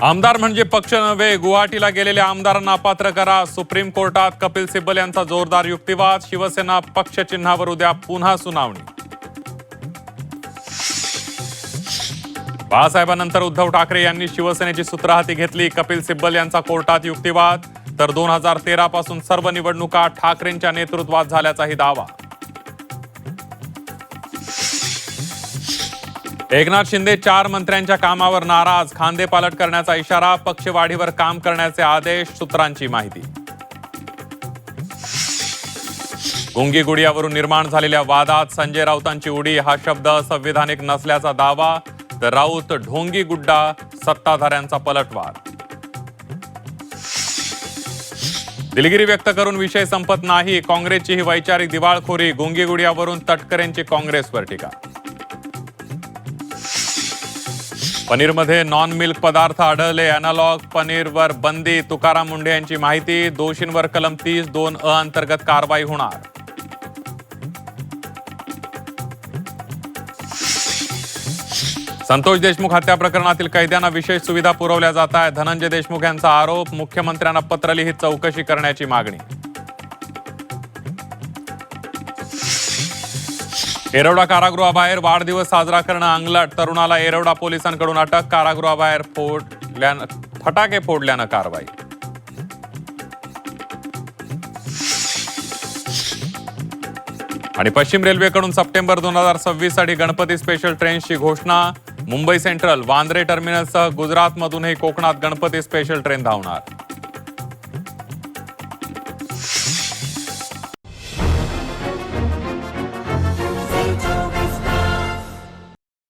आमदार म्हणजे पक्ष नव्हे, गुवाहाटीला गेलेल्या आमदारांना अपात्र करा. सुप्रीम कोर्टात कपिल सिब्बल यांचा जोरदार युक्तिवाद. शिवसेना पक्ष चिन्हावर उद्या पुन्हा सुनावणी. बाळासाहेबांनंतर उद्धव ठाकरे यांनी शिवसेनेची सूत्र हाती घेतली. कपिल सिब्बल यांचा कोर्टात युक्तिवाद. तर 2013 पासून सर्व निवडणुका ठाकरेंच्या नेतृत्वात झाल्याचाही दावा. एकनाथ शिंदे 4 मंत्र्यांच्या कामावर नाराज. खांदेपालट करण्याचा इशारा. पक्षवाढीवर काम करण्याचे आदेश. सूत्रांची माहिती. गुंगी गुडियावरून निर्माण झालेल्या वादात संजय राऊतांची उडी हा शब्द संविधानिक नसल्याचा दावा. तर राऊत ढोंगी गुड्डा सत्ताधाऱ्यांचा पलटवार. दिलगिरी व्यक्त करून विषय संपत नाही. काँग्रेसची ही वैचारिक दिवाळखोरी. गुंगी गुडियावरून तटकरेंची काँग्रेसवर टीका. पनीरमध्ये नॉन मिल्क पदार्थ आढळले. अॅनालॉग पनीरवर बंदी. तुकाराम मुंढे यांची माहिती. दोषींवर कलम 30(2)(अ) अंतर्गत कारवाई होणार. संतोष देशमुख हत्या प्रकरणातील कैद्यांना विशेष सुविधा पुरवल्या जात आहेत. धनंजय देशमुख यांचा आरोप. मुख्यमंत्र्यांना पत्र लिहित चौकशी करण्याची मागणी. येरवडा कारागृहाबाहेर वाढदिवस साजरा करणं अंगलट. तरुणाला येरवडा पोलिसांकडून अटक. कारागृहाबाहेर फटाके फोडल्यानं कारवाई. आणि पश्चिम रेल्वेकडून सप्टेंबर 2026 साठी गणपती स्पेशल ट्रेन्सची घोषणा. मुंबई सेंट्रल, वांद्रे टर्मिनलसह गुजरातमधूनही कोकणात गणपती स्पेशल ट्रेन धावणार.